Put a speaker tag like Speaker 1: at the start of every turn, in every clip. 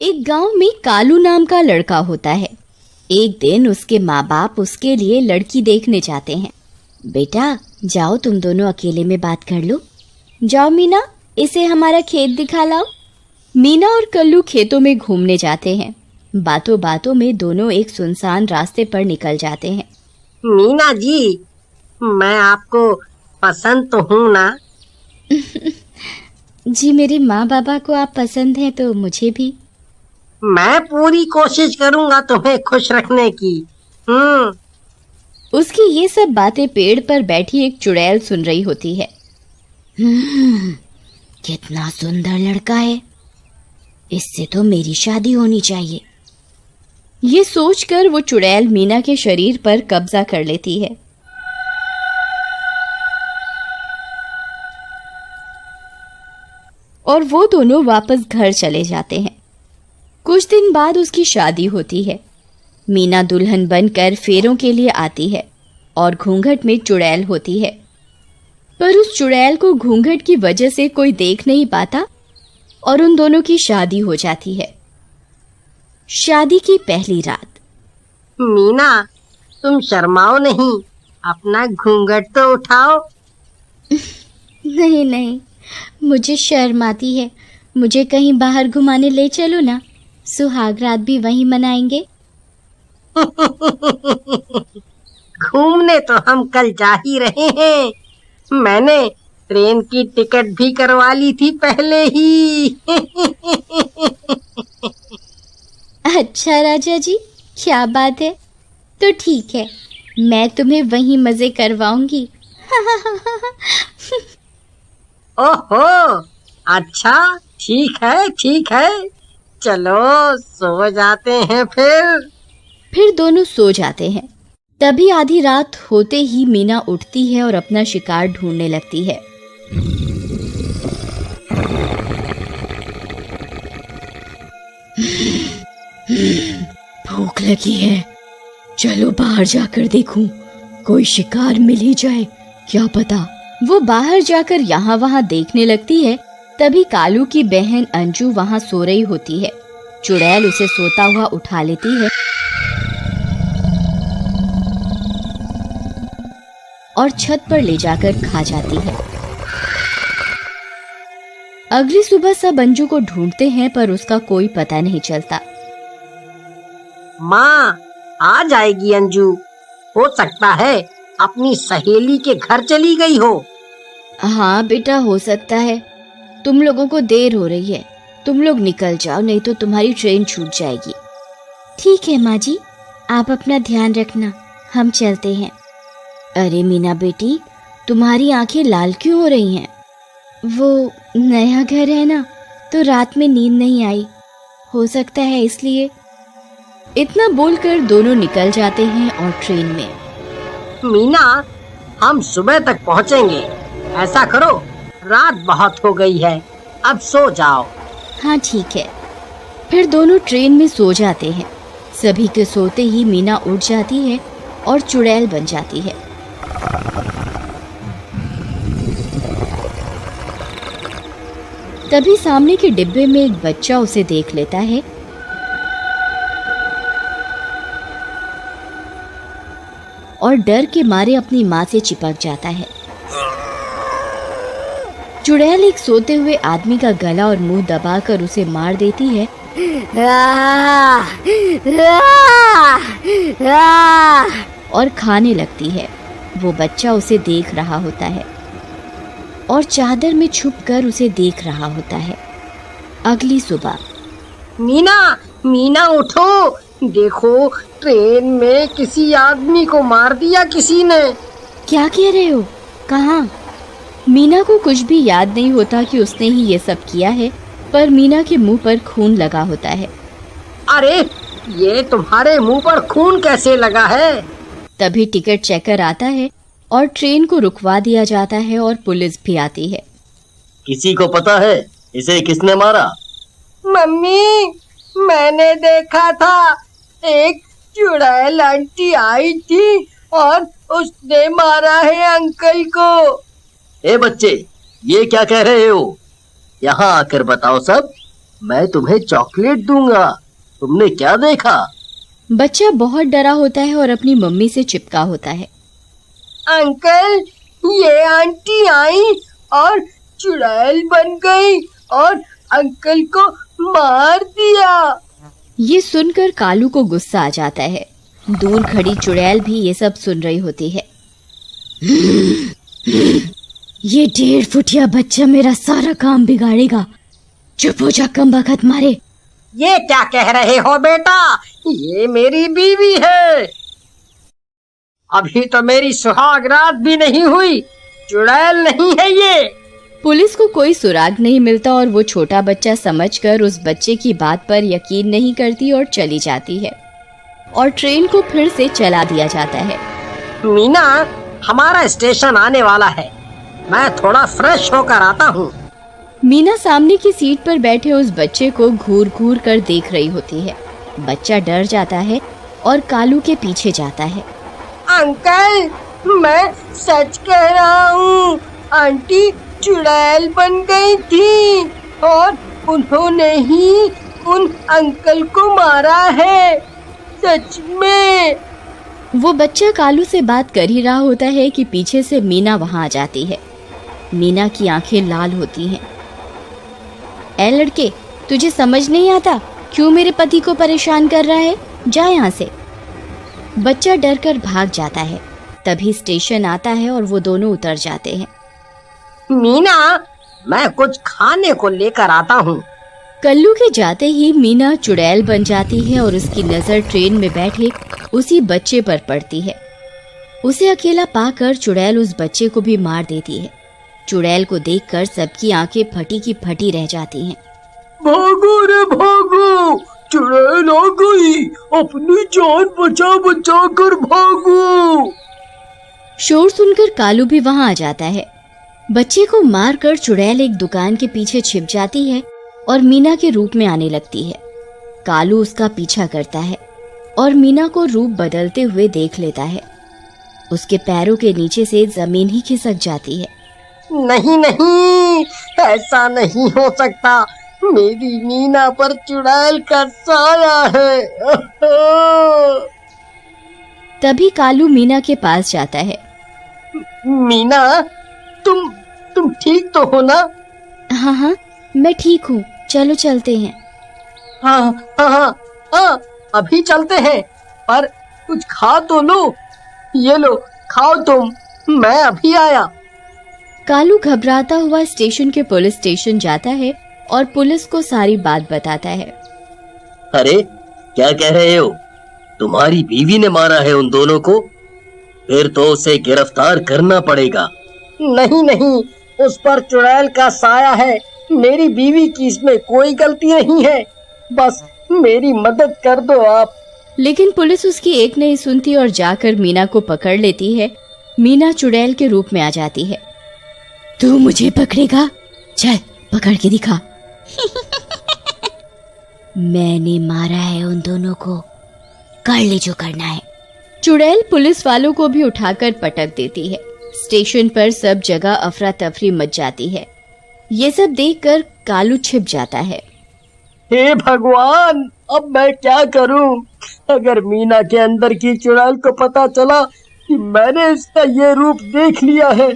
Speaker 1: एक गांव में कालू नाम का लड़का होता है। एक दिन उसके माँ बाप उसके लिए लड़की देखने जाते हैं। बेटा जाओ, तुम दोनों अकेले में बात कर लो। जाओ मीना, इसे हमारा खेत दिखा लाओ। मीना और कल्लू खेतों में घूमने जाते हैं। बातों बातों में दोनों एक सुनसान रास्ते पर निकल जाते हैं।
Speaker 2: मीना जी, मैं आपको पसंद तो हूँ ना?
Speaker 1: जी, मेरे माँ बाबा को आप पसंद हैं तो मुझे भी।
Speaker 2: मैं पूरी कोशिश करूँगा तुम्हें खुश रखने की।
Speaker 1: उसकी ये सब बातें पेड़ पर बैठी एक चुड़ैल सुन रही होती है। कितना सुंदर लड़का है, इससे तो मेरी शादी होनी चाहिए। ये सोचकर वो चुड़ैल मीना के शरीर पर कब्जा कर लेती है। और वो दोनों वापस घर चले जाते हैं। कुछ दिन बाद उसकी शादी होती है। मीना दुल्हन बनकर फेरों के लिए आती है और घूंघट में चुड़ैल होती है। पर उस चुड़ैल को घूंघट की वजह से कोई देख नहीं पाता और उन दोनों की शादी हो जाती है। शादी की पहली रात।
Speaker 2: मीना, तुम शर्माओ नहीं, अपना घूंघट तो उठाओ।
Speaker 1: नहीं नहीं, मुझे शर्म आती है। मुझे कहीं बाहर घुमाने ले चलो ना, सुहाग रात भी वहीं मनाएंगे।
Speaker 2: घूमने तो हम कल जा ही रहे हैं। मैंने ट्रेन की टिकट भी करवा ली थी पहले ही।
Speaker 1: अच्छा राजा जी, क्या बात है। तो ठीक है, मैं तुम्हें वहीं मजे करवाऊंगी।
Speaker 2: ओहो, अच्छा, ठीक है, चलो सो जाते हैं
Speaker 1: फिर दोनों सो जाते हैं। तभी आधी रात होते ही मीना उठती है और अपना शिकार ढूंढने लगती है। भूख लगी है, चलो बाहर जाकर देखूं, कोई शिकार मिल ही जाए, क्या पता। वो बाहर जाकर यहाँ वहाँ देखने लगती है। तभी कालू की बहन अंजू वहाँ सो रही होती है। चुड़ैल उसे सोता हुआ उठा लेती है और छत पर ले जाकर खा जाती है। अगली सुबह सब अंजू को ढूंढते हैं पर उसका कोई पता नहीं चलता।
Speaker 2: माँ, आ जाएगी अंजू। हो सकता है अपनी सहेली के घर चली गई हो।
Speaker 1: हाँ बेटा, हो सकता है। तुम लोगों को देर हो रही है, तुम लोग निकल जाओ, नहीं तो तुम्हारी ट्रेन छूट जाएगी। ठीक है माँ जी, आप अपना ध्यान रखना, हम चलते हैं। अरे मीना बेटी, तुम्हारी आंखें लाल क्यों हो रही हैं? वो नया घर है ना, तो रात में नींद नहीं आई, हो सकता है इसलिए। इतना बोलकर दोनों निकल जाते हैं और ट्रेन में।
Speaker 2: मीना, हम सुबह तक पहुँचेंगे। ऐसा करो, रात बहुत हो गई है, अब सो जाओ।
Speaker 1: हाँ ठीक है। फिर दोनों ट्रेन में सो जाते हैं। सभी के सोते ही मीना उठ जाती है और चुड़ैल बन जाती है। तभी सामने के डिब्बे में एक बच्चा उसे देख लेता है और डर के मारे अपनी माँ से चिपक जाता है। चुड़ैल एक सोते हुए आदमी का गला और मुंह दबाकर उसे मार देती है और खाने लगती है। वो बच्चा उसे देख रहा होता है और चादर में छुपकर उसे देख रहा होता है। अगली सुबह।
Speaker 2: मीना उठो, देखो ट्रेन में किसी आदमी को मार दिया किसी ने।
Speaker 1: क्या कह रहे हो? कहाँ? मीना को कुछ भी याद नहीं होता कि उसने ही ये सब किया है, पर मीना के मुंह पर खून लगा होता है।
Speaker 2: अरे, ये तुम्हारे मुंह पर खून कैसे लगा है?
Speaker 1: तभी टिकट चेकर आता है और ट्रेन को रुकवा दिया जाता है और पुलिस भी आती है।
Speaker 3: किसी को पता है इसे किसने मारा?
Speaker 2: मम्मी, मैंने देखा था, एक चुड़ैल आंटी आई थी और उसने मारा है अंकल को।
Speaker 3: ए बच्चे, ये क्या कह रहे हो? यहाँ आकर बताओ सब। मैं तुम्हें चॉकलेट दूंगा। तुमने क्या देखा?
Speaker 1: बच्चा बहुत डरा होता है और अपनी मम्मी से चिपका होता है।
Speaker 2: अंकल, ये आंटी आई और चुड़ैल बन गई और अंकल को मार दिया।
Speaker 1: ये सुनकर कालू को गुस्सा आ जाता है। दूर खड़ी चुड़ैल भी ये सब सुन रही होती है। ये 1.5 फुटिया बच्चा मेरा सारा काम बिगाड़ेगा। चुप हो जा कमबख्त मारे।
Speaker 2: ये क्या कह रहे हो बेटा? ये मेरी बीवी है। अभी तो मेरी सुहाग रात भी नहीं हुई। चुड़ैल नहीं है ये।
Speaker 1: पुलिस को कोई सुराग नहीं मिलता और वो छोटा बच्चा समझकर उस बच्चे की बात पर यकीन नहीं करती और चली जाती है और ट्रेन को फिर से चला दिया जाता है।
Speaker 2: मीना, हमारा स्टेशन आने वाला है। मैं थोड़ा फ्रेश होकर आता हूँ।
Speaker 1: मीना सामने की सीट पर बैठे उस बच्चे को घूर घूर कर देख रही होती है। बच्चा डर जाता है और कालू के पीछे जाता है।
Speaker 2: अंकल, मैं सच कह रहा हूँ। आंटी चुड़ैल बन गई थी और उन्होंने ही उन अंकल को मारा है। सच में।
Speaker 1: वो बच्चा कालू से बात कर ही रहा होता है कि पीछे से मीना वहां आ जाती है। मीना की आंखें लाल होती हैं। ए लड़के, तुझे समझ नहीं आता क्यों मेरे पति को परेशान कर रहा है? जा यहाँ से। बच्चा डर कर भाग जाता है। तभी स्टेशन आता है और वो दोनों उतर जाते हैं।
Speaker 2: मीना, मैं कुछ खाने को लेकर आता हूँ।
Speaker 1: कल्लू के जाते ही मीना चुड़ैल बन जाती है और उसकी नजर ट्रेन में बैठे उसी बच्चे पर पड़ती है। उसे अकेला पाकर चुड़ैल उस बच्चे को भी मार देती है। चुड़ैल को देखकर सबकी आंखें फटी की फटी रह जाती हैं।
Speaker 2: भागो रे भागो, चुड़ैल आ गई। अपनी जान बचा बचा कर भागो।
Speaker 1: शोर सुनकर कालू भी वहां आ जाता है। बच्चे को मारकर चुड़ैल एक दुकान के पीछे छिप जाती है और मीना के रूप में आने लगती है। कालू उसका पीछा करता है और मीना को रूप बदलते हुए देख लेता है। उसके पैरों के नीचे से जमीन ही खिसक जाती है।
Speaker 2: नहीं नहीं, ऐसा नहीं हो सकता। मेरी मीना पर चुड़ैल का साया है।
Speaker 1: तभी कालू मीना के पास जाता है।
Speaker 2: मीना, तुम ठीक तो हो ना?
Speaker 1: हाँ हाँ, मैं ठीक हूँ। चलो चलते हैं।
Speaker 2: हाँ हाँ हाँ हाँ, अभी चलते हैं। पर कुछ खा तो लो। ये लो, खाओ तुम। मैं अभी आया।
Speaker 1: कालू घबराता हुआ स्टेशन के पुलिस स्टेशन जाता है और पुलिस को सारी बात बताता है।
Speaker 3: अरे क्या कह रहे हो? तुम्हारी बीवी ने मारा है उन दोनों को? फिर तो उसे गिरफ्तार करना पड़ेगा।
Speaker 2: नहीं नहीं, उस पर चुड़ैल का साया है। मेरी बीवी की इसमें कोई गलती नहीं है। बस मेरी मदद कर दो आप।
Speaker 1: लेकिन पुलिस उसकी एक नहीं सुनती और जाकर मीना को पकड़ लेती है। मीना चुड़ैल के रूप में आ जाती है। तू मुझे पकड़ेगा? चल पकड़ के दिखा। मैंने मारा है उन दोनों को, कर ले जो करना है। चुड़ैल पुलिस वालों को भी उठाकर पटक देती है। स्टेशन पर सब जगह अफरा तफरी मच जाती है। ये सब देखकर कालू छिप जाता है।
Speaker 2: हे भगवान, अब मैं क्या करूं? अगर मीना के अंदर की चुड़ैल को पता चला कि मैंने इसका ये रूप देख लिया है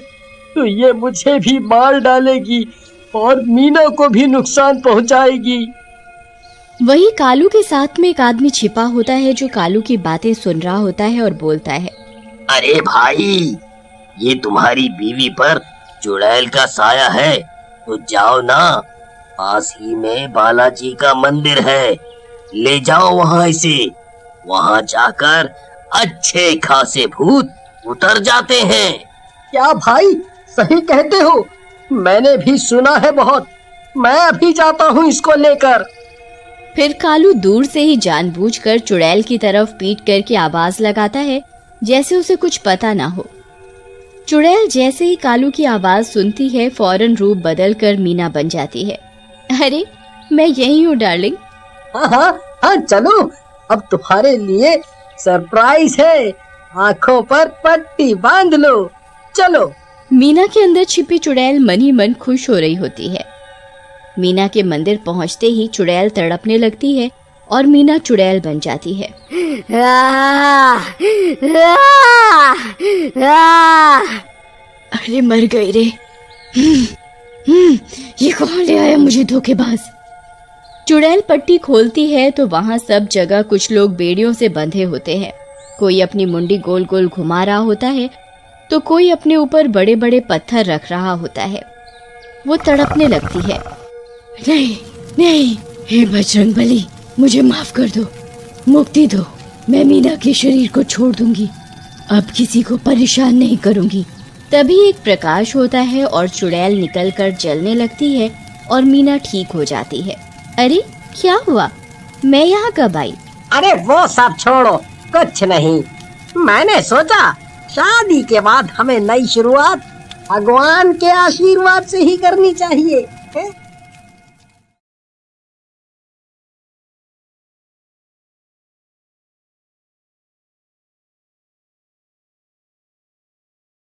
Speaker 2: तो ये मुझे भी मार डालेगी और मीना को भी नुकसान पहुंचाएगी।
Speaker 1: वही कालू के साथ में एक आदमी छिपा होता है जो कालू की बातें सुन रहा होता है और बोलता है।
Speaker 3: अरे भाई, ये तुम्हारी बीवी पर चुड़ैल का साया है तो जाओ ना, पास ही में बालाजी का मंदिर है, ले जाओ वहां इसे। वहां जाकर अच्छे खासे भूत उतर जाते हैं।
Speaker 2: क्या भाई, सही कहते हो। मैंने भी सुना है बहुत। मैं अभी जाता हूँ इसको लेकर।
Speaker 1: फिर कालू दूर से ही जानबूझकर चुड़ैल की तरफ पीट करके आवाज लगाता है जैसे उसे कुछ पता ना हो। चुड़ैल जैसे ही कालू की आवाज सुनती है फौरन रूप बदलकर मीना बन जाती है। अरे मैं यही हूँ डार्लिंग।
Speaker 2: हाँ हाँ हाँ, चलो, अब तुम्हारे लिए सरप्राइज है। आँखों पर पट्टी बांध लो, चलो।
Speaker 1: मीना के अंदर छिपी चुड़ैल मन ही मन खुश हो रही होती है। मीना के मंदिर पहुंचते ही चुड़ैल तड़पने लगती है और मीना चुड़ैल बन जाती है। अरे मर गई रे। ये कौन ले आया मुझे धोखेबाज। चुड़ैल पट्टी खोलती है तो वहाँ सब जगह कुछ लोग बेड़ियों से बंधे होते हैं। कोई अपनी मुंडी गोल गोल घुमा रहा होता है तो कोई अपने ऊपर बड़े बड़े पत्थर रख रहा होता है। वो तड़पने लगती है। नहीं नहीं, हे बजरंगबली, मुझे माफ कर दो, मुक्ति दो। मैं मीना के शरीर को छोड़ दूंगी, अब किसी को परेशान नहीं करूंगी। तभी एक प्रकाश होता है और चुड़ैल निकलकर जलने लगती है और मीना ठीक हो जाती है। अरे क्या हुआ, मैं यहाँ कब आई?
Speaker 2: अरे वो सब छोड़ो, कुछ नहीं। मैंने सोचा शादी के बाद हमें नई शुरुआत भगवान के आशीर्वाद से ही करनी चाहिए, है?